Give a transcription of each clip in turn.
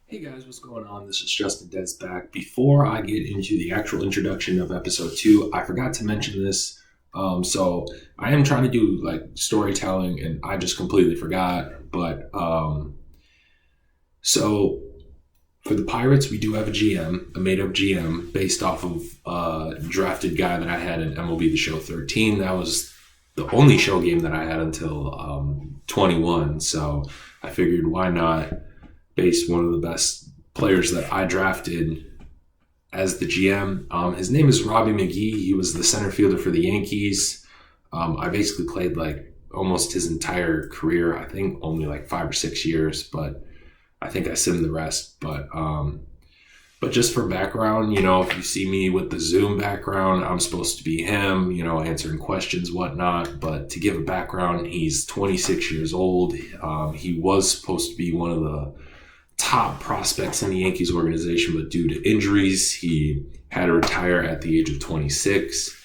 Hey guys, what's going on? This is JustinDezzz back. Before I get into the actual introduction of episode 2, I forgot to mention this. So I am trying to do like storytelling and I just completely forgot. But so for the Pirates, we do have a GM, a made up GM based off of a drafted guy that I had in MLB The Show 13. That was the only show game that I had until 21. So I figured why not base one of the best players that I drafted as the GM. His name is Robbie Mcgee. He was the center fielder for the Yankees. I basically played like almost his entire career. I think only like 5 or 6 years, but I think I simmed the rest. But just for background, if you see me with the Zoom background, I'm supposed to be him, answering questions, whatnot. But to give a background, he's 26 years old. He was supposed to be one of the top prospects in the Yankees organization, but due to injuries, he had to retire at the age of 26.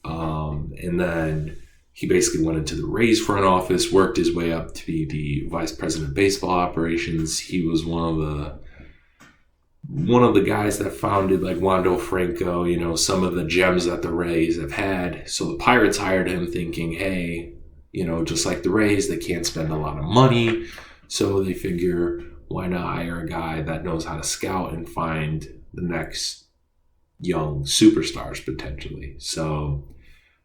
And then he basically went into the Rays front office, worked his way up to be the vice president of baseball operations. He was one of the guys that founded like Wando Franco, some of the gems that the Rays have had. So the Pirates hired him thinking, hey, just like the Rays, they can't spend a lot of money. So they figure, why not hire a guy that knows how to scout and find the next young superstars potentially? So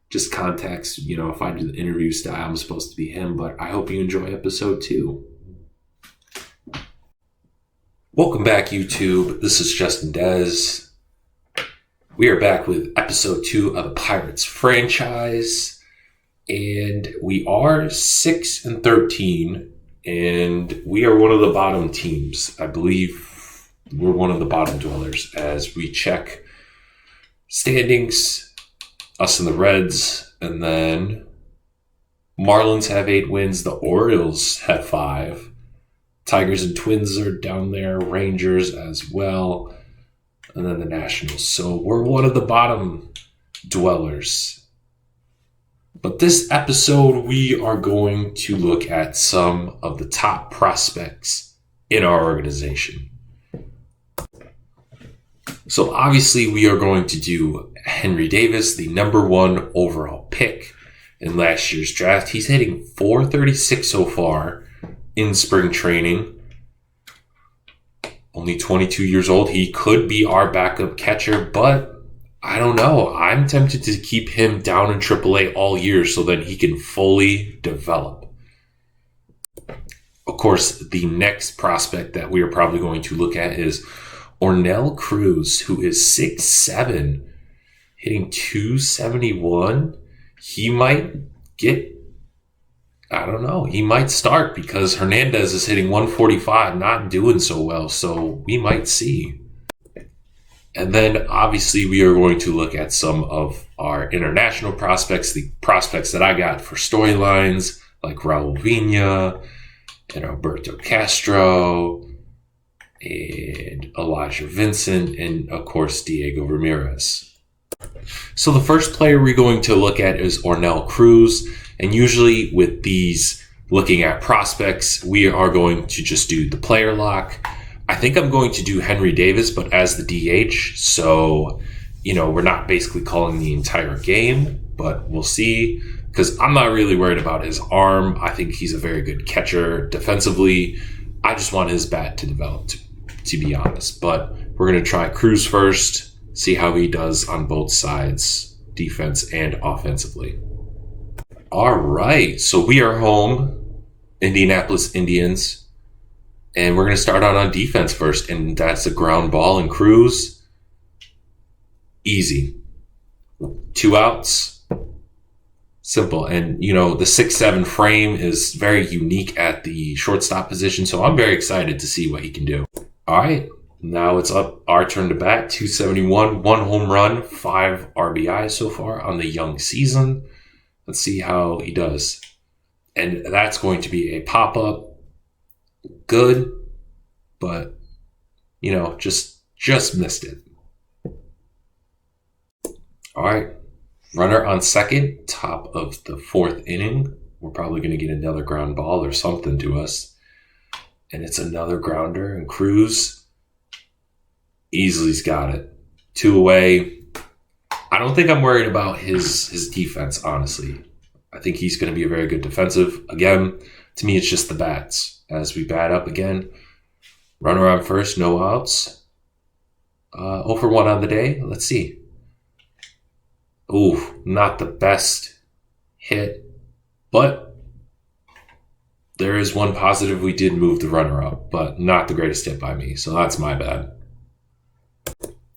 just context, if I do the interview style, I'm supposed to be him, but I hope you enjoy episode 2. Welcome back, YouTube. This is JustinDezzz. We are back with episode 2 of the Pirates franchise, and we are 6-13. And we are one of the bottom teams. I believe we're one of the bottom dwellers as we check standings, us and the Reds, and then Marlins have 8 wins. The Orioles have 5. Tigers and Twins are down there. Rangers as well. And then the Nationals. So we're one of the bottom dwellers. But this episode, we are going to look at some of the top prospects in our organization. So obviously, we are going to do Henry Davis, the number 1 overall pick in last year's draft. He's hitting .436 so far in spring training. Only 22 years old. He could be our backup catcher, but I don't know. I'm tempted to keep him down in AAA all year so that he can fully develop. Of course, the next prospect that we are probably going to look at is Ornell Cruz, who is 6'7", hitting .271. He might get, I don't know, he might start because Hernandez is hitting .145, not doing so well, so we might see. And then, obviously, we are going to look at some of our international prospects, the prospects that I got for storylines, like Raul Vina and Alberto Castro and Elijah Vincent and, of course, Diego Ramirez. So the first player we're going to look at is Ornell Cruz. And usually with these looking at prospects, we are going to just do the player lock. I think I'm going to do Henry Davis, but as the DH. So, we're not basically calling the entire game, but we'll see. Because I'm not really worried about his arm. I think he's a very good catcher defensively. I just want his bat to develop, to be honest. But we're going to try Cruz first, see how he does on both sides, defense and offensively. All right, so we are home, Indianapolis Indians. And we're going to start out on defense first, and that's a ground ball. And Cruz, easy. 2 outs, simple. And, the 6'7" frame is very unique at the shortstop position, so I'm very excited to see what he can do. All right, now it's up our turn to bat. .271, 1 home run, 5 RBI so far on the young season. Let's see how he does. And that's going to be a pop-up. Good, but, just missed it. All right, runner on second, top of the 4th inning. We're probably going to get another ground ball or something to us. And it's another grounder. And Cruz easily's got it. 2 away. I don't think I'm worried about his defense, honestly. I think he's going to be a very good defensive. Again, to me, it's just the bats. As we bat up again. Runner on first, no outs. 0 for 1 on the day. Let's see. Ooh, not the best hit. But there is one positive. We did move the runner up, but not the greatest hit by me. So that's my bad.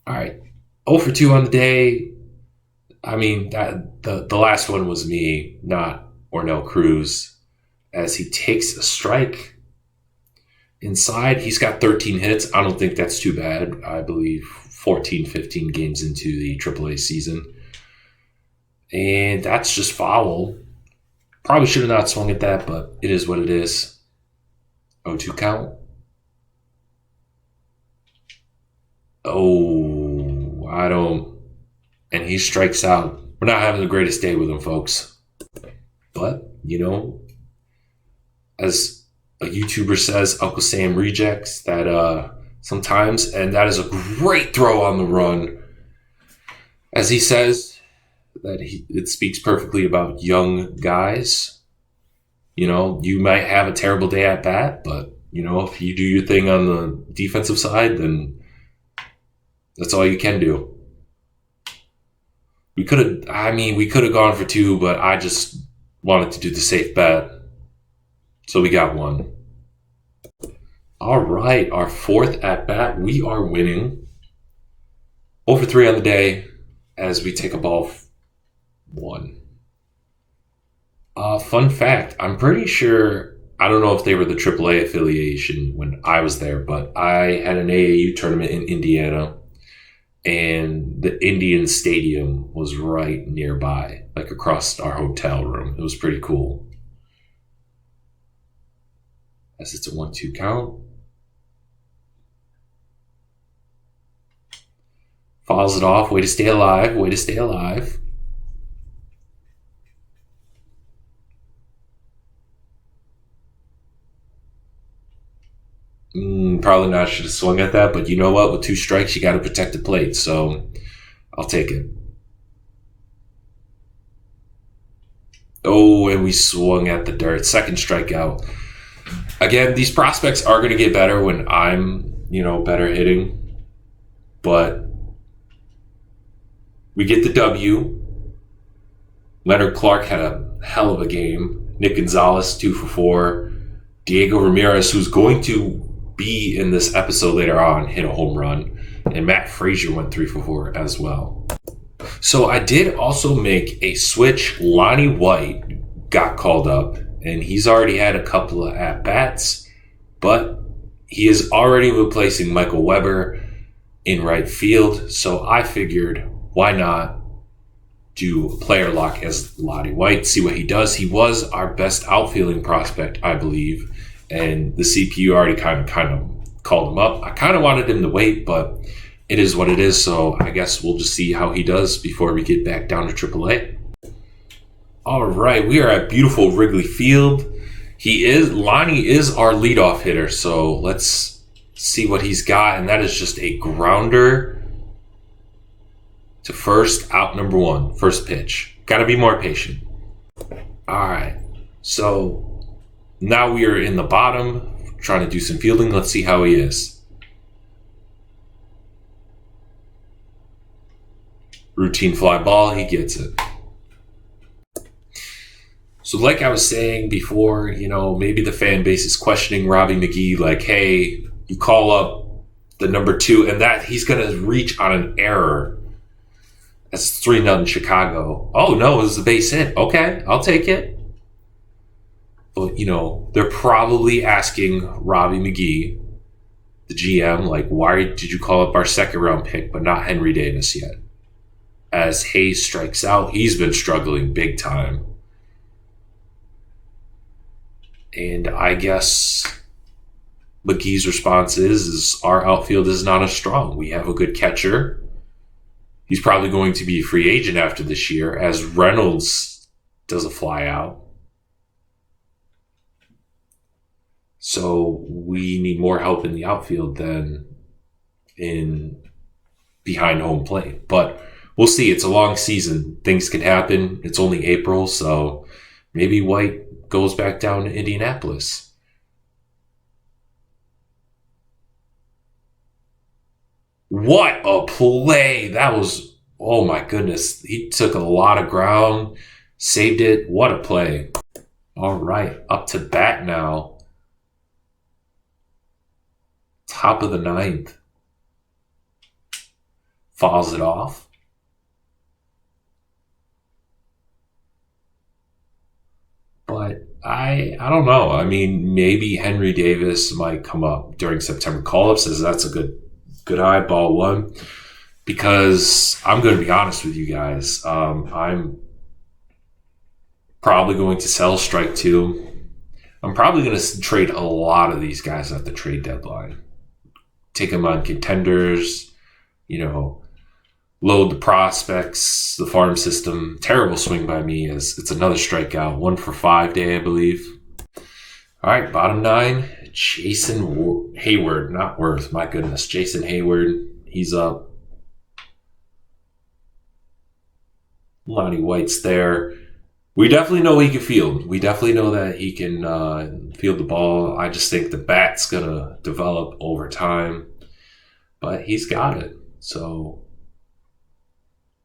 All right. 0 for 2 on the day. I mean, that the last one was me, not Ornell Cruz, as he takes a strike inside. He's got 13 hits. I don't think that's too bad. I believe 14, 15 games into the AAA season. And that's just foul. Probably should have not swung at that, but it is what it is. 0-2 count. Oh, I don't. And he strikes out. We're not having the greatest day with him, folks. But, as a YouTuber says, Uncle Sam rejects that sometimes. And that is a great throw on the run. As he says, it speaks perfectly about young guys. You might have a terrible day at bat, but, if you do your thing on the defensive side, then that's all you can do. We could have gone for 2, but I just wanted to do the safe bet. So we got 1. All right, our 4th at bat, we are winning. 0 for 3 on the day as we take a ball 1. Fun fact, I'm pretty sure, I don't know if they were the AAA affiliation when I was there, but I had an AAU tournament in Indiana. And the Indian stadium was right nearby, like across our hotel room. It was pretty cool. As it's a 1-2 count. Fouls it off. Way to stay alive. Way to stay alive. Probably not should have swung at that, but you know what? With 2 strikes, you got to protect the plate, so I'll take it. Oh, and we swung at the dirt. 2nd strikeout. Again, these prospects are going to get better when I'm, better hitting, but we get the W. Leonard Clark had a hell of a game. Nick Gonzalez, 2 for 4. Diego Ramirez, who's going to be in this episode later on, hit a home run. And Matt Frazier went 3 for 4 as well. So I did also make a switch. Lonnie White got called up, and he's already had a couple of at-bats, but he is already replacing Michael Weber in right field. So I figured, why not do player lock as Lonnie White, see what he does. He was our best outfielding prospect, I believe. And the CPU already kind of called him up. I kind of wanted him to wait, but it is what it is. So I guess we'll just see how he does before we get back down to AAA. All right, we are at beautiful Wrigley Field. Lonnie is our leadoff hitter. So let's see what he's got. And that is just a grounder to first, out number 1, first pitch. Got to be more patient. All right, so now we are in the bottom, trying to do some fielding. Let's see how he is. Routine fly ball, he gets it. So like I was saying before, maybe the fan base is questioning Robbie Mcgee, like, hey, you call up the number 2, and that he's going to reach on an error. That's 3-0 Chicago. Oh, no, it was a base hit. Okay, I'll take it. But, they're probably asking Robbie Mcgee, the GM, like, why did you call up our 2nd-round pick but not Henry Davis yet? As Hayes strikes out, he's been struggling big time. And I guess McGee's response is our outfield is not as strong. We have a good catcher. He's probably going to be a free agent after this year, as Reynolds does a fly out. So we need more help in the outfield than in behind home plate. But we'll see. It's a long season. Things can happen. It's only April, so maybe White goes back down to Indianapolis. What a play. That was, oh my goodness. He took a lot of ground, saved it. What a play. All right, up to bat now. Top of the ninth. Fouls it off. But I don't know. I mean, maybe Henry Davis might come up during September call-up. Says that's a good eye, ball one. Because I'm going to be honest with you guys. I'm probably going to sell strike two. I'm probably going to trade a lot of these guys at the trade deadline. Take them on contenders, load the prospects, the farm system. Terrible swing by me as it's another strikeout. 1 for 5 day, I believe. All right, bottom 9. Jason Hayward, not Worth. My goodness, Jason Hayward. He's up. Lonnie White's there. We definitely know he can field. We definitely know that he can field the ball. I just think the bat's going to develop over time. But he's got it. So,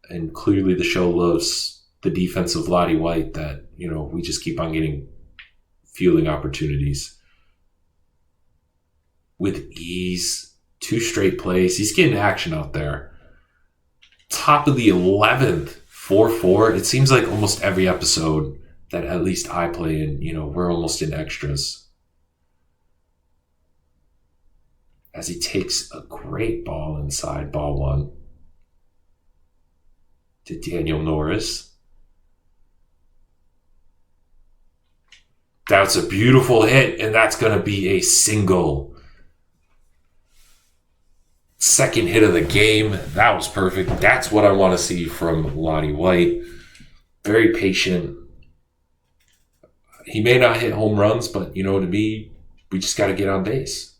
and clearly the show loves the defensive Lottie White that, we just keep on getting fielding opportunities. With ease, 2 straight plays. He's getting action out there. Top of the 11th. 4-4. It seems like almost every episode that at least I play in, we're almost in extras. As he takes a great ball inside, ball 1. To Daniel Norris. That's a beautiful hit, and that's going to be a single. Second hit of the game. That was perfect. That's what I want to see from Lottie White. Very patient. He may not hit home runs, but, to me, we just got to get on base.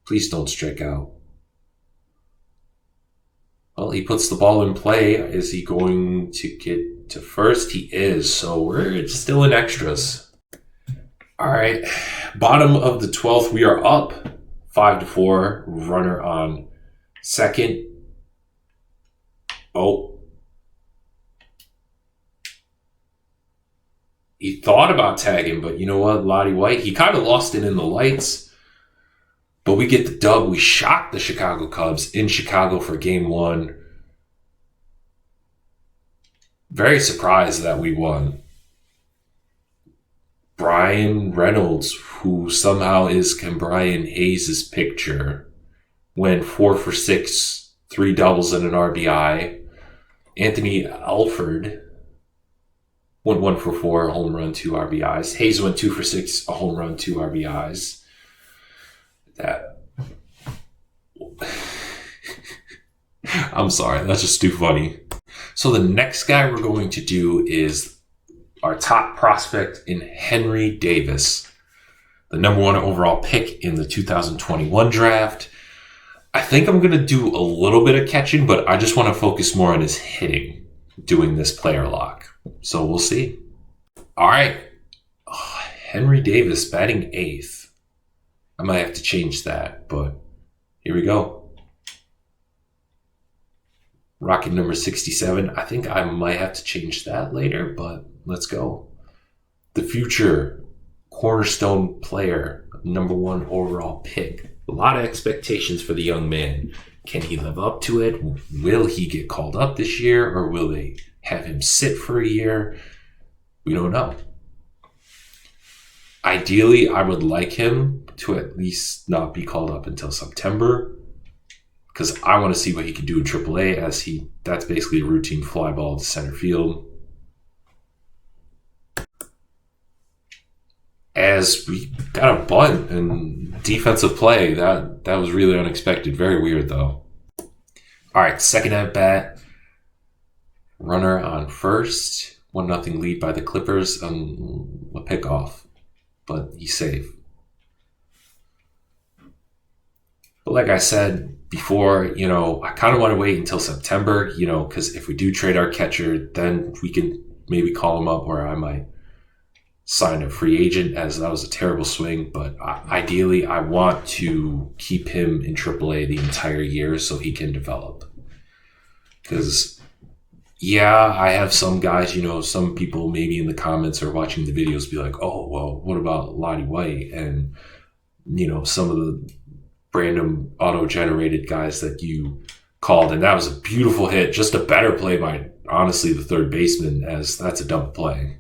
Please don't strike out. Well, he puts the ball in play. Is he going to get to first? He is. So we're still in extras. All right. Bottom of the 12th, we are up 5-4. Runner on second. Oh. He thought about tagging, but you know what? Lottie White, he kind of lost it in the lights. But we get the dub. We shocked the Chicago Cubs in Chicago for game 1. Very surprised that we won. Brian Reynolds, who somehow is Brian Hayes' picture, went 4 for 6, 3 doubles and an RBI. Anthony Alford went 1 for 4, a home run, 2 RBIs. Hayes went 2 for 6, a home run, 2 RBIs. I'm sorry, that's just too funny. So the next guy we're going to do is our top prospect in Henry Davis, the number 1 overall pick in the 2021 draft. I think I'm going to do a little bit of catching, but I just want to focus more on his hitting, doing this player lock. So we'll see. All right. Henry Davis batting 8th. I might have to change that, but here we go. Rocket number 67. I think I might have to change that later, but let's go. The future cornerstone player, number 1 overall pick. A lot of expectations for the young man. Can he live up to it? Will he get called up this year, or will they have him sit for a year? We don't know. Ideally, I would like him to at least not be called up until September, because I want to see what he can do in AAA, as that's basically a routine fly ball to center field. As we got a bunt and defensive play, that was really unexpected. Very weird, though. All right, second at bat. Runner on first. 1-0 lead by the Clippers on a pickoff, but he's safe. But like I said before, I kind of want to wait until September, because if we do trade our catcher, then we can maybe call him up, or I might sign a free agent, as that was a terrible swing. But ideally, I want to keep him in AAA the entire year so he can develop. Because, I have some guys, some people maybe in the comments or watching the videos be like, oh, well, what about Lottie White? And, some of the random auto-generated guys that you called. And that was a beautiful hit. Just a better play by, honestly, the third baseman, as that's a double play.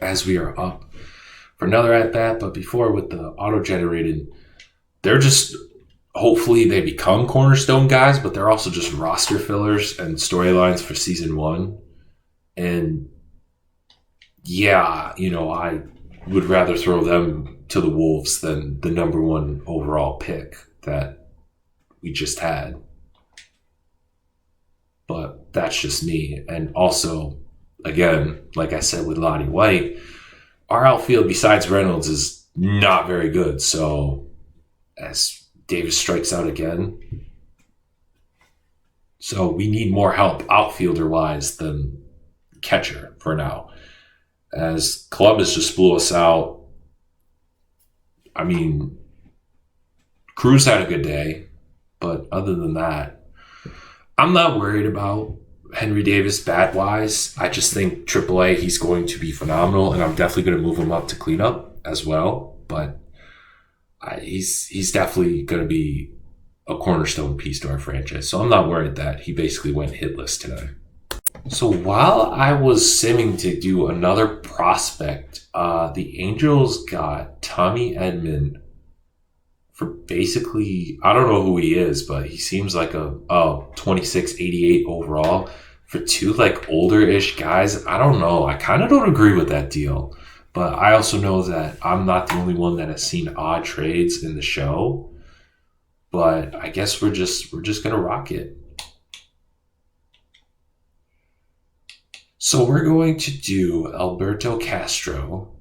As we are up for another at-bat, but before with the auto-generated, they're just, hopefully they become cornerstone guys, but they're also just roster fillers and storylines for season 1. And I would rather throw them to the Wolves than the number 1 overall pick that we just had. But that's just me. And also, again, like I said with Lottie White, our outfield besides Reynolds is not very good. So as Davis strikes out again, so we need more help outfielder-wise than catcher for now. As Columbus just blew us out. I mean, Cruz had a good day, but other than that, I'm not worried about Henry Davis bat-wise. I just think AAA, he's going to be phenomenal, and I'm definitely going to move him up to cleanup as well. But he's definitely going to be a cornerstone piece to our franchise. So I'm not worried that he basically went hitless today. So while I was simming to do another prospect, the Angels got Tommy Edmund for basically, I don't know who he is, but he seems like a 2688 overall for 2 older-ish guys. I don't know. I kind of don't agree with that deal. But I also know that I'm not the only one that has seen odd trades in the show. But I guess we're just going to rock it. So we're going to do Alberto Castro.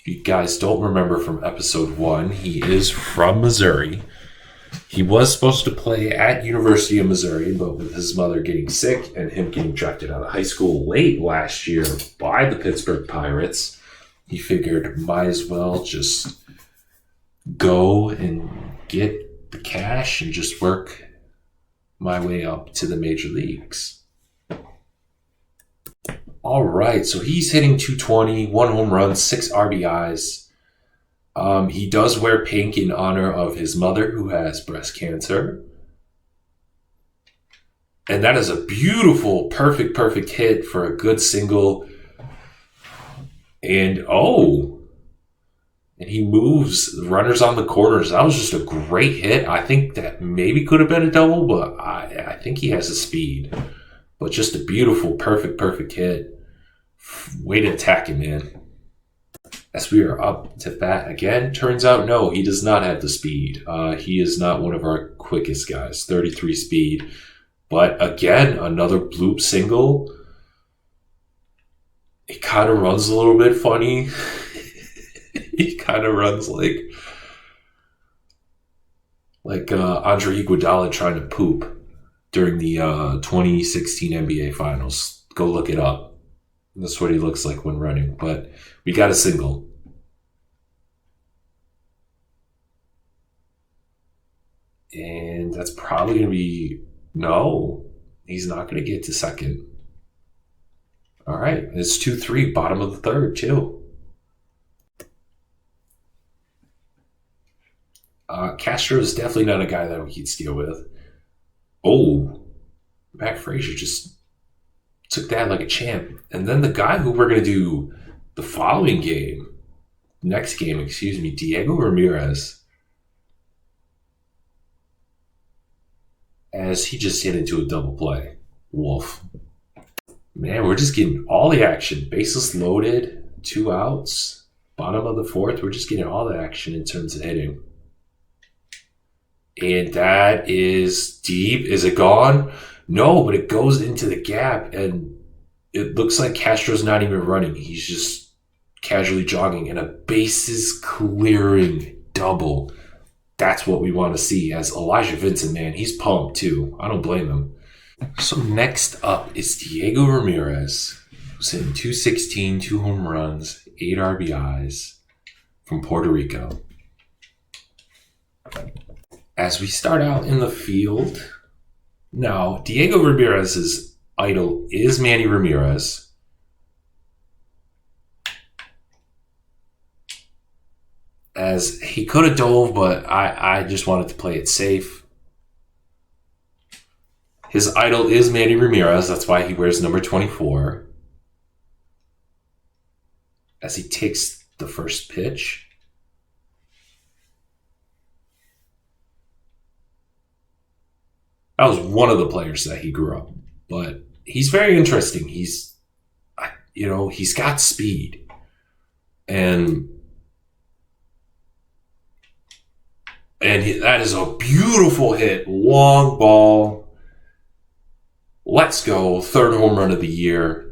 If you guys don't remember from episode 1, he is from Missouri. He was supposed to play at University of Missouri, but with his mother getting sick and him getting drafted out of high school late last year by the Pittsburgh Pirates, he figured might as well just go and get the cash and just work my way up to the major leagues. All right, so he's hitting 220, 1 home run, 6 RBIs. He does wear pink in honor of his mother, who has breast cancer. And that is a beautiful, perfect hit for a good single. And he moves runners on the corners. That was just a great hit. I think that maybe could have been a double, but I think he has the speed. But just a beautiful, perfect hit. Way to attack him, man. As we are up to bat again, turns out, no, he does not have the speed. He is not one of our quickest guys. 33 speed. But again, another bloop single. It kind of runs a little bit funny. He kind of runs like Andre Iguodala trying to poop during the 2016 NBA Finals. Go look it up. That's what he looks like when running. But we got a single. And that's probably going to be... No, he's not going to get to second. All right, it's 2-3, bottom of the third, too. Castro is definitely not a guy that we could steal with. Oh, Matt Frazier just took that like a champ. And then the guy who we're going to do the following game, next game, Diego Ramirez, as he just hit into a double play. Wolf. Man, we're just getting all the action. Bases loaded, 2 outs, bottom of the fourth. We're just getting all the action in terms of hitting. And that is deep. Is it gone? No, but it goes into the gap, and it looks like Castro's not even running. He's just casually jogging, and a bases clearing double. That's what we want to see. As Elijah Vincent, man, he's pumped too. I don't blame him. So next up is Diego Ramirez, who's hitting 216, 2 home runs, 8 RBIs from Puerto Rico. As we start out in the field, now Diego Ramirez's idol is Manny Ramirez. As he could have dove, but I just wanted to play it safe. His idol is Manny Ramirez. That's why he wears number 24. As he takes the first pitch. That was one of the players that he grew up. But he's very interesting. He's got speed. And that is a beautiful hit. Long ball. Let's go. 3rd home run of the year.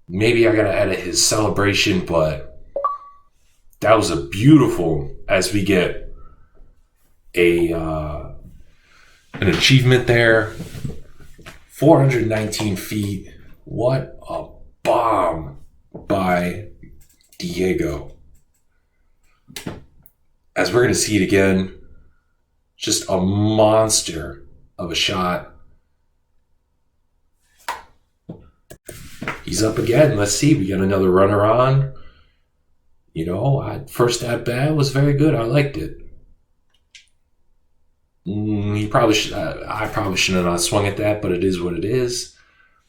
Maybe I got to edit his celebration, but that was a beautiful, as we get an achievement there. 419 feet. What a bomb by Diego. As we're going to see it again, just a monster of a shot. He's up again. Let's see. We got another runner on. First at bat was very good. I liked it. I probably shouldn't have not swung at that, but it is what it is.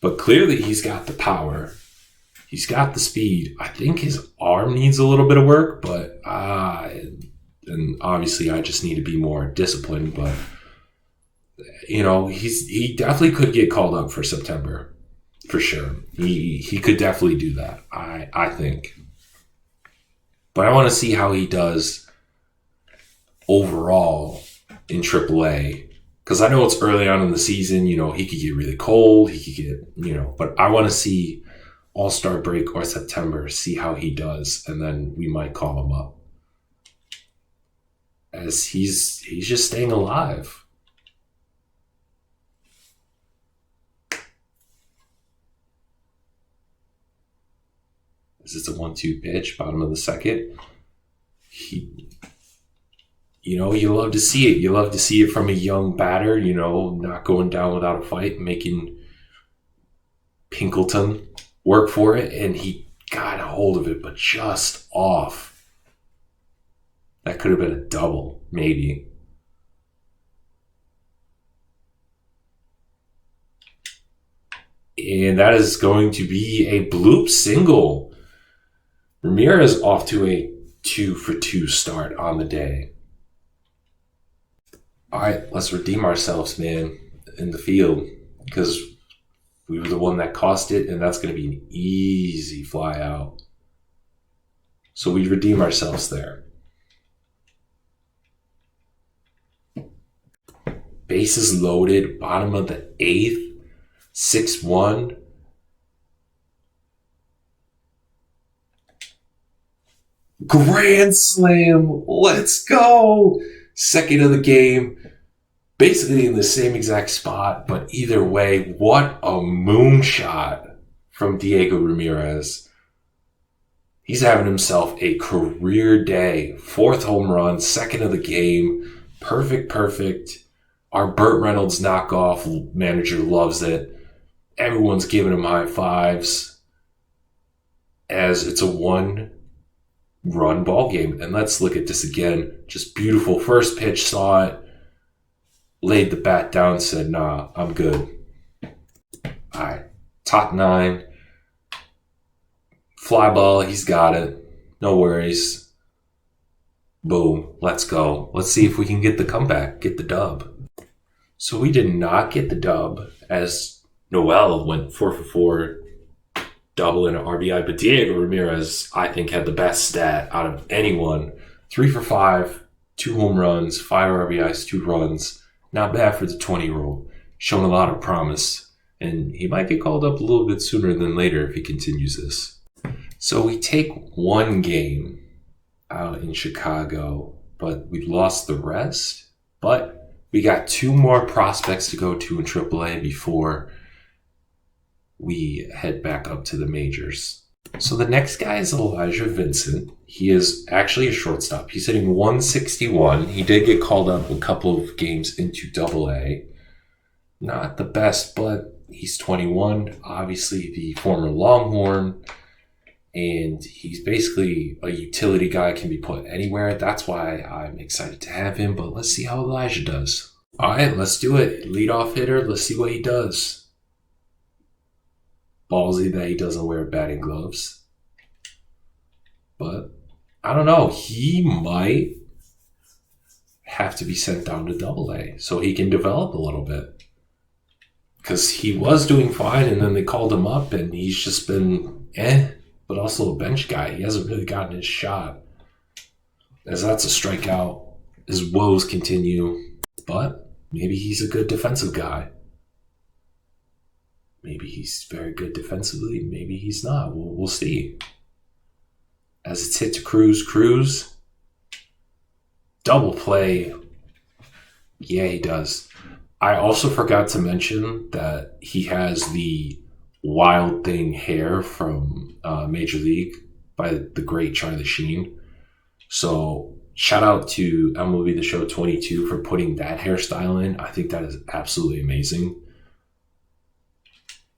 But clearly he's got the power. He's got the speed. I think his arm needs a little bit of work, but and obviously I just need to be more disciplined. But he definitely could get called up for September, for sure. He could definitely do that. I think. But I want to see how he does overall in AAA, because I know it's early on in the season. He could get really cold. He could get but I want to see All-Star break or September, see how he does, and then we might call him up, as he's just staying alive. This is a 1-2 pitch, bottom of the second. You love to see it. You love to see it from a young batter, not going down without a fight, making Pinkleton work for it, and he got a hold of it, but just off. That could have been a double, maybe. And that is going to be a bloop single. Ramirez off to a 2-for-2 start on the day. All right, let's redeem ourselves, man, in the field, because we were the one that cost it, and that's going to be an easy fly out. So we redeem ourselves there. Bases loaded, bottom of the 8th, 6-1. Grand slam. Let's go. Second of the game. Basically in the same exact spot, but either way, what a moonshot from Diego Ramirez. He's having himself a career day. 4th home run, 2nd of the game. Perfect. Our Burt Reynolds knockoff manager loves it. Everyone's giving him high fives, as it's a 1-run ball game. And let's look at this again. Just beautiful. First pitch, saw it, laid the bat down, said, nah, I'm good. All right, top 9. Fly ball, he's got it. No worries. Boom, let's go. Let's see if we can get the comeback, get the dub. So we did not get the dub, as Noel went 4-for-4, double and an RBI. But Diego Ramirez, I think, had the best stat out of anyone. 3-for-5, 2 home runs, 5 RBIs, 2 runs. Not bad for the 20-year-old. shown a lot of promise, and he might get called up a little bit sooner than later if he continues this. So we take one game out in Chicago, but we lost the rest. But we got 2 more prospects to go to in AAA before we head back up to the majors. So the next guy is Elijah Vincent. He is actually a shortstop. He's hitting 161. He did get called up a couple of games into AA. Not the best, but he's 21. Obviously the former Longhorn. And he's basically a utility guy, can be put anywhere. That's why I'm excited to have him. But let's see how Elijah does. All right, let's do it. Leadoff hitter. Let's see what he does. Ballsy that he doesn't wear batting gloves. But I don't know. He might have to be sent down to AA so he can develop a little bit. Because he was doing fine, and then they called him up, and he's just been but also a bench guy. He hasn't really gotten his shot. As that's a strikeout. His woes continue. But maybe he's a good defensive guy. Maybe he's very good defensively. Maybe he's not. We'll see. As it's hit to Cruz. Double play. Yeah, he does. I also forgot to mention that he has the Wild Thing hair from Major League by the great Charlie Sheen. So shout out to MLB The Show 22 for putting that hairstyle in. I think that is absolutely amazing.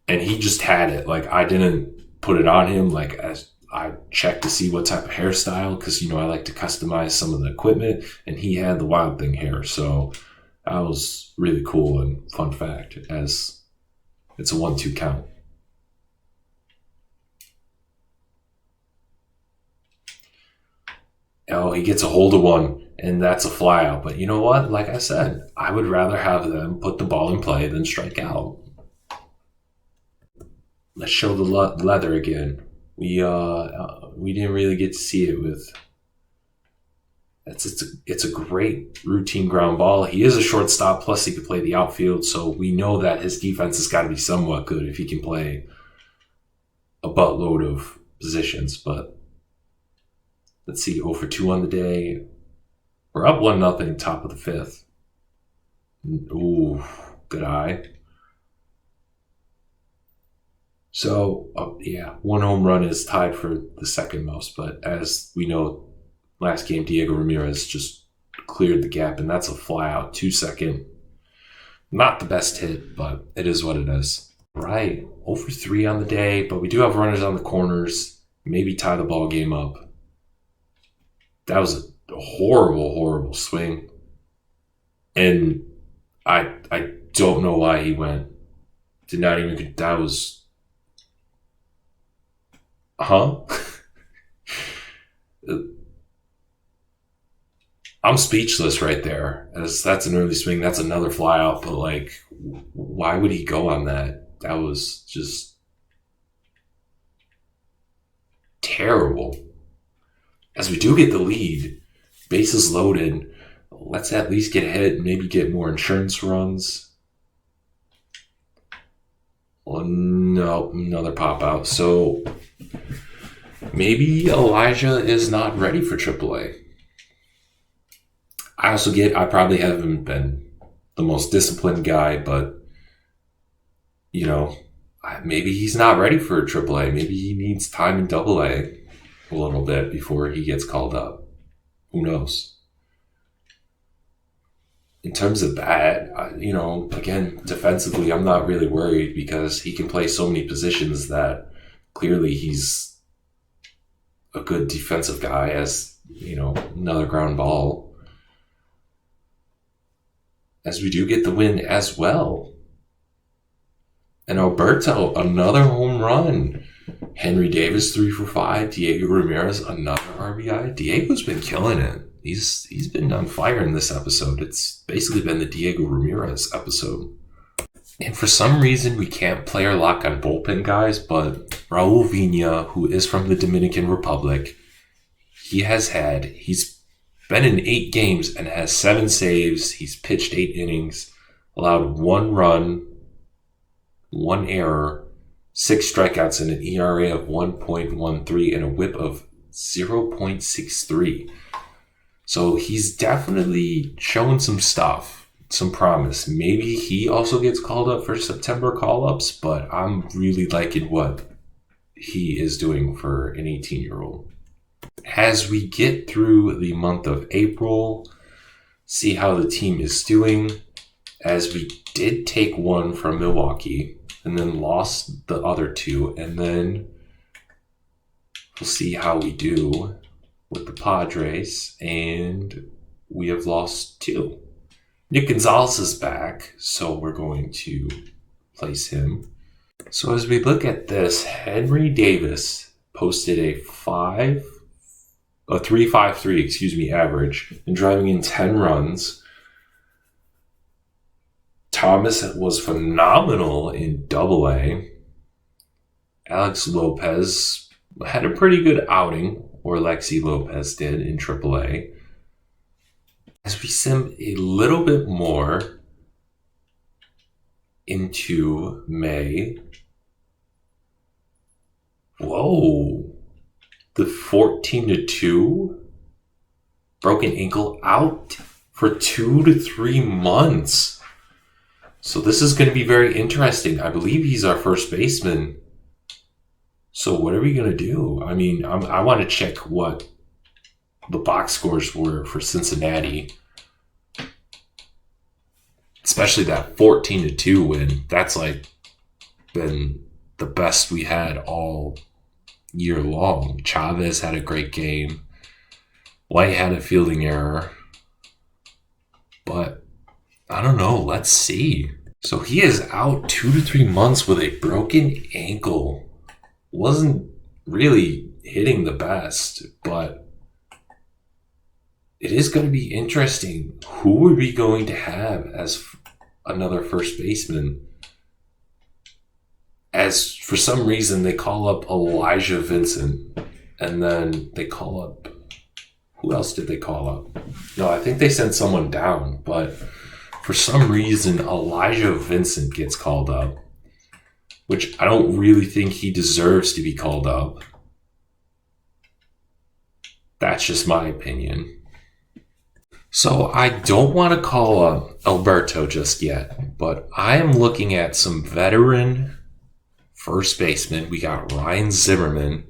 And he just had it. Like, I didn't put it on him. Like, as I checked to see what type of hairstyle, because, I like to customize some of the equipment. And he had the Wild Thing hair. So that was really cool and fun fact, as it's a 1-2 count. Oh, he gets a hold of one, and that's a flyout. But you know what? Like I said, I would rather have them put the ball in play than strike out. Let's show the leather again. We didn't really get to see it with. It's a great routine ground ball. He is a shortstop, plus he can play the outfield, so we know that his defense has got to be somewhat good if he can play a buttload of positions. But let's see, 0 for 2 on the day. We're up 1-0, top of the 5th. Ooh, good eye. So, one home run is tied for the second most. But as we know, last game, Diego Ramirez just cleared the gap, and that's a flyout, 2-2. Not the best hit, but it is what it is. Right, 0 for 3 on the day, but we do have runners on the corners. Maybe tie the ball game up. That was a horrible, horrible swing. And I don't know why he went. Did not even, that was... I'm speechless right there. As that's an early swing, that's another flyout, but like, why would he go on that? That was just terrible. As we do get the lead, bases loaded, let's at least get ahead, maybe get more insurance runs. Oh, no, another pop out. So maybe Elijah is not ready for AAA. I probably haven't been the most disciplined guy, but, maybe he's not ready for AAA. Maybe he needs time in AA a little bit before he gets called up. Who knows? In terms of that, again, defensively, I'm not really worried because he can play so many positions that clearly he's a good defensive guy as, another ground ball. As we do get the win as well. And Alberto, another home run. Henry Davis, 3 for 5. Diego Ramirez, another RBI. Diego's been killing it. He's been on fire in this episode. It's basically been the Diego Ramirez episode. And for some reason, we can't player lock on bullpen guys, but Raul Vina, who is from the Dominican Republic, he's been in 8 games and has 7 saves. He's pitched 8 innings. allowed 1 run, 1 error, 6 strikeouts, and an ERA of 1.13 and a whip of 0.63. So he's definitely showing some stuff, some promise. Maybe he also gets called up for September call-ups, but I'm really liking what he is doing for an 18-year-old. As we get through the month of April, see how the team is doing, as we did take 1 from Milwaukee and then lost the other 2, and then we'll see how we do with the Padres, and we have lost 2. Nick Gonzalez is back, so we're going to place him. So as we look at this, Henry Davis posted a 3.53, average, and driving in 10 runs. Thomas was phenomenal in Double-A. Alex Lopez had a pretty good outing, or Lexi Lopez did, in Triple-A. As we sim a little bit more into May, whoa, the 14-2 broken ankle out for 2 to 3 months. So this is going to be very interesting. I believe he's our first baseman. So what are we going to do? I mean, I want to check what the box scores were for Cincinnati. Especially that 14-2 win. That's like been the best we had all year long. Chavez had a great game. White had a fielding error. But I don't know. Let's see. So he is out 2 to 3 months with a broken ankle. Wasn't really hitting the best, but it is going to be interesting. Who are we going to have as another first baseman? As for some reason they call up Elijah Vincent, and then they call up, who else did they call up? No, I think they sent someone down, but for some reason Elijah Vincent gets called up, which I don't really think he deserves to be called up. That's just my opinion. So I don't want to call up Alberto just yet, but I am looking at some veteran first baseman. We got Ryan Zimmerman,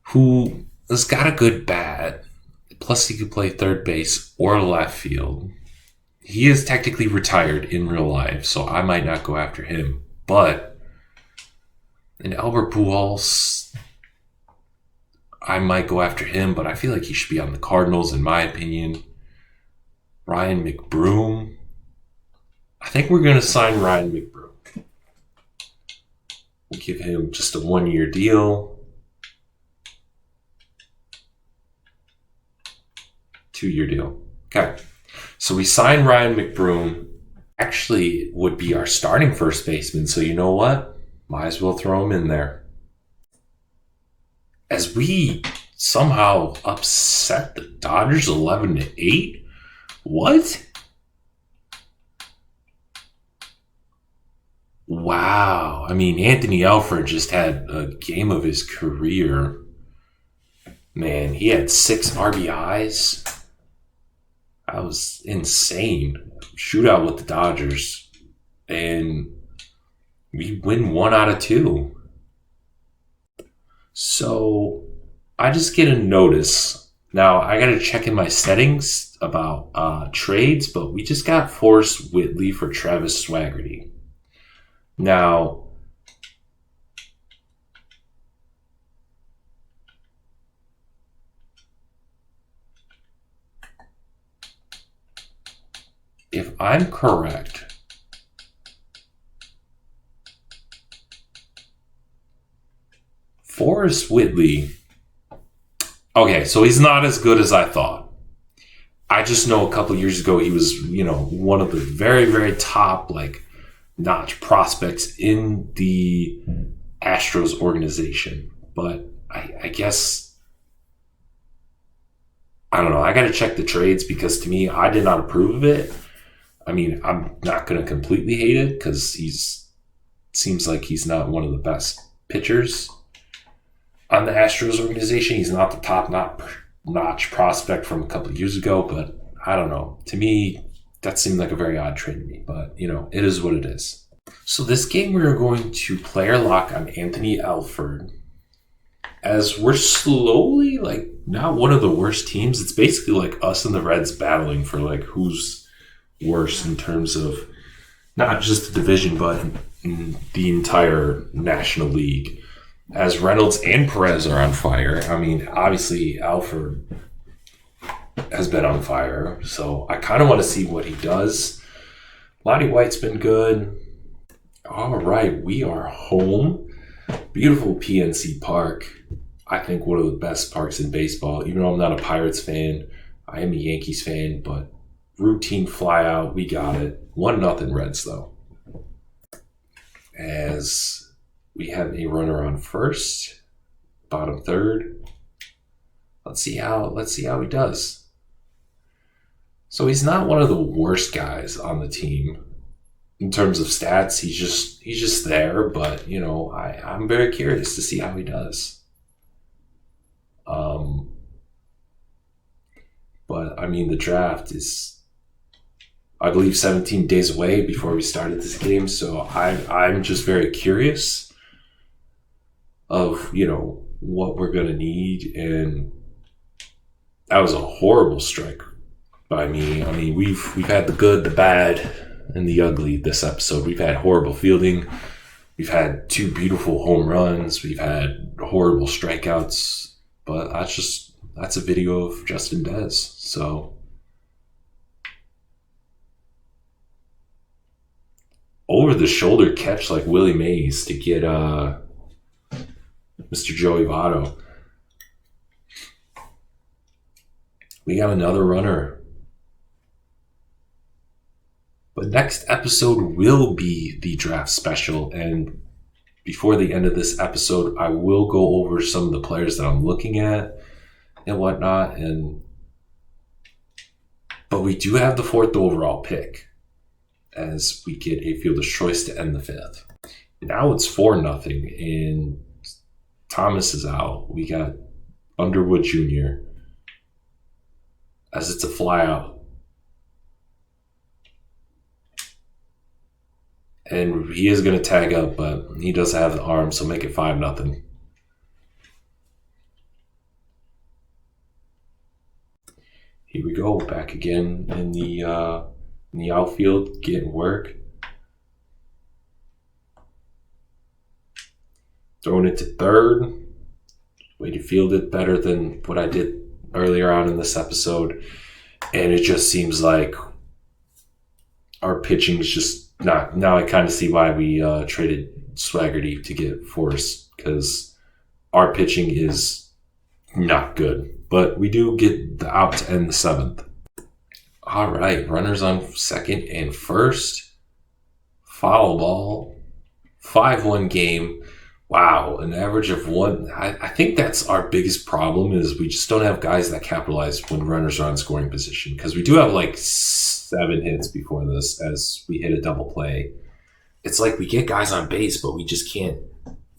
who has got a good bat. Plus he could play third base or left field. He is technically retired in real life, so I might not go after him. But and Albert Pujols, I might go after him, but I feel like he should be on the Cardinals, in my opinion. Ryan McBroom. I think we're going to sign Ryan McBroom. We'll give him just a 1-year deal. 2-year deal. Okay. So we sign Ryan McBroom. Actually, would be our starting first baseman. So you know what? Might as well throw him in there. As we somehow upset the Dodgers 11-8? What? Wow. I mean, Anthony Alford just had a game of his career. Man, he had 6 RBIs. That was insane. Shootout with the Dodgers. And we win 1 out of 2. So I just get a notice. Now I got to check in my settings about trades, but we just got Forrest Whitley for Travis Swaggerty. Now, if I'm correct, Forrest Whitley, okay, so he's not as good as I thought. I just know a couple years ago he was, one of the very, very top, notch prospects in the Astros organization. But I guess, I don't know, I got to check the trades because to me, I did not approve of it. I mean, I'm not going to completely hate it because seems like he's not one of the best pitchers on the Astros organization. He's not the top-notch prospect from a couple of years ago, but I don't know. To me, that seemed like a very odd trade to me, but, it is what it is. So this game, we are going to player lock on Anthony Alford. As we're slowly, not one of the worst teams. It's basically like us and the Reds battling for, who's worse in terms of not just the division, but in the entire National League. As Reynolds and Perez are on fire. I mean, obviously, Alford has been on fire, so I kind of want to see what he does. Lonnie White's been good. All right, we are home. Beautiful PNC Park. I think one of the best parks in baseball. Even though I'm not a Pirates fan, I am a Yankees fan, but routine fly out, we got it. 1-0 Reds, though. As we have a runner on first, bottom third. Let's see how he does. So he's not one of the worst guys on the team in terms of stats. He's just there, but I'm very curious to see how he does. But I mean, the draft is, I believe, 17 days away before we started this game, so I'm just very curious of what we're gonna need. And that was a horrible strike by me. I mean, we've had the good, the bad, and the ugly this episode. We've had horrible fielding. We've had 2 beautiful home runs. We've had horrible strikeouts. But that's a video of JustinDezzz. So over the shoulder catch like Willie Mays to get Mr. Joey Votto. We got another runner. But next episode will be the draft special, and before the end of this episode, I will go over some of the players that I'm looking at and whatnot. But we do have the 4th overall pick as we get a fielder's choice to end the 5th. Now it's 4-0, and Thomas is out. We got Underwood Jr. as it's a fly out. And he is going to tag up, but he does have the arm, so make it 5-0. Here we go, back again in the outfield, getting work. Throwing it to third. Way to field it better than what I did earlier on in this episode. And it just seems like our pitching is just not. Now I kind of see why we traded Swaggerty to get Forrest, because our pitching is not good. But we do get the out to end the 7th. All right, runners on second and first. Foul ball. 5-1 game. Wow, an average of 1. I think that's our biggest problem, is we just don't have guys that capitalize when runners are on scoring position. Because we do have 7 hits before this as we hit a double play. It's like we get guys on base, but we just can't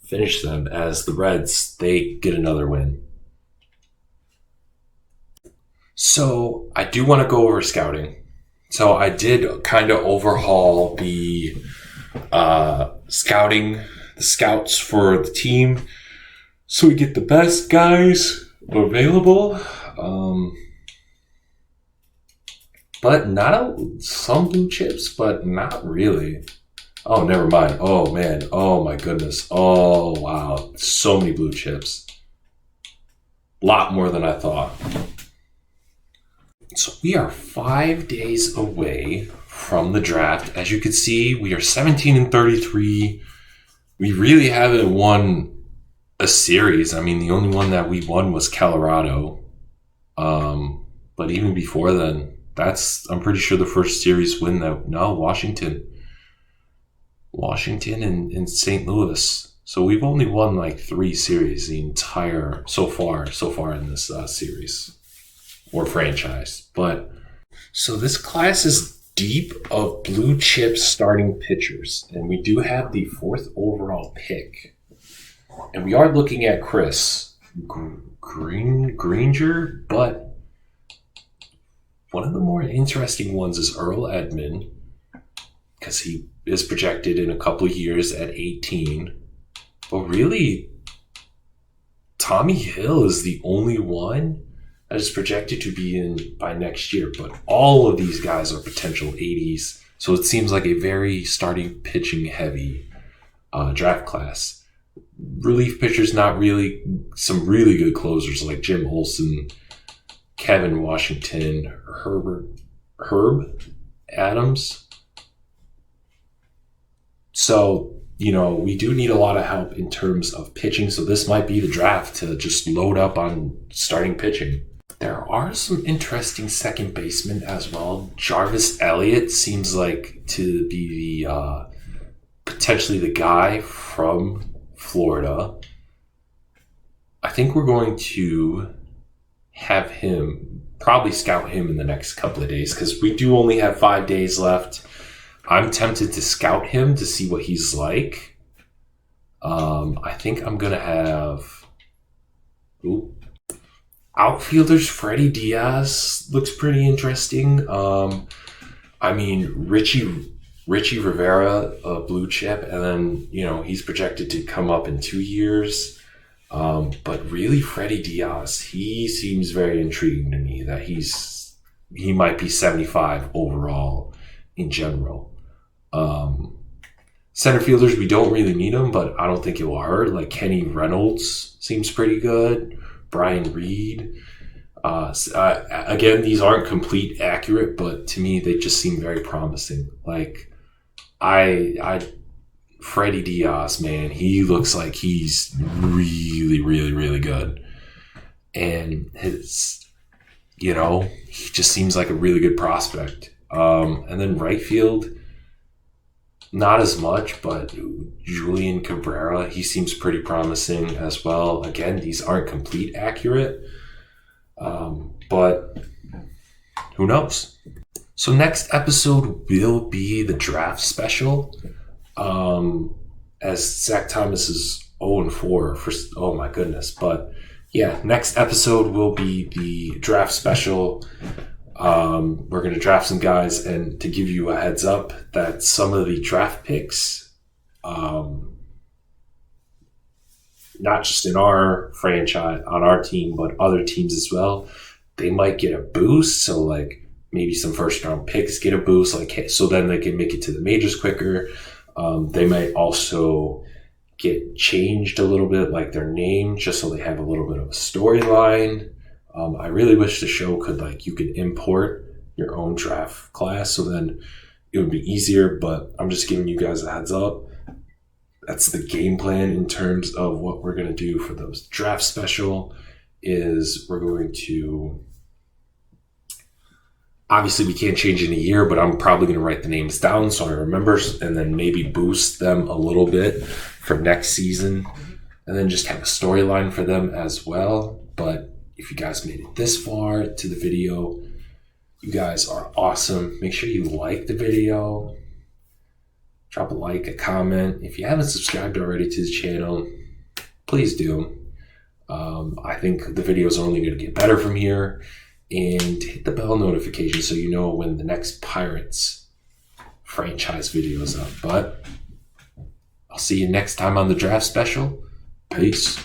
finish them. As the Reds, they get another win. So I do want to go over scouting. So I did kind of overhaul the scouts for the team, so we get the best guys available. But not some blue chips, but not really. Oh, never mind. Oh man. Oh my goodness. Oh wow. So many blue chips. A lot more than I thought. So we are 5 days away from the draft. As you can see, we are 17-33. We really haven't won a series. I mean, the only one that we won was Colorado. But even before then, I'm pretty sure the first series win Washington and St. Louis. So we've only won 3 series so far in this series or franchise. But so this class is deep of blue chip starting pitchers, and we do have the 4th overall pick. And we are looking at Chris Granger, but one of the more interesting ones is Earl Edmond, because he is projected in a couple of years at 18. But really, Tommy Hill is the only one that is projected to be in by next year. But all of these guys are potential 80s. So it seems like a very starting pitching heavy draft class. Relief pitchers, not really. Some really good closers like Jim Olsen, Kevin Washington, Herb Adams. So, we do need a lot of help in terms of pitching. So this might be the draft to just load up on starting pitching. There are some interesting second basemen as well. Jarvis Elliott seems like to be the potentially the guy from Florida. I think we're going to have him, probably scout him in the next couple of days, because we do only have 5 days left. I'm tempted to scout him to see what he's like. I think I'm going to have... outfielders. Freddie Diaz looks pretty interesting. Richie Rivera, blue chip, and then, he's projected to come up in 2 years. But really, Freddie Diaz, he seems very intriguing to me that he might be 75 overall in general. Center fielders, we don't really need them, but I don't think it will hurt. Like Kenny Reynolds seems pretty good. Brian Reed. Again, these aren't complete accurate, but to me, they just seem very promising. Like Freddie Diaz, man, he looks like he's really, really, really good. And he just seems like a really good prospect. And then right field, not as much, but Julian Cabrera, he seems pretty promising as well. Again, these aren't complete accurate, but who knows? So next episode will be the draft special. As Zach Thomas is 0-4 for, oh my goodness. But yeah, next episode will be the draft special. We're going to draft some guys, and to give you a heads up that some of the draft picks, not just in our franchise, on our team, but other teams as well, they might get a boost. So like maybe some first round picks get a boost, so then they can make it to the majors quicker. They might also get changed a little bit, like their name, just so they have a little bit of a storyline. I really wish the show you could import your own draft class, so then it would be easier, but I'm just giving you guys a heads up. That's the game plan in terms of what we're going to do for those draft special. Is we're going to, obviously we can't change in a year, but I'm probably going to write the names down so I remember, and then maybe boost them a little bit for next season, and then just have a storyline for them as well. But if you guys made it this far to the video, you guys are awesome. Make sure you like the video. Drop a like, a comment. If you haven't subscribed already to the channel, please do. I think the videos are only going to get better from here. And hit the bell notification so you know when the next Pirates franchise video is up. But I'll see you next time on the draft special. Peace.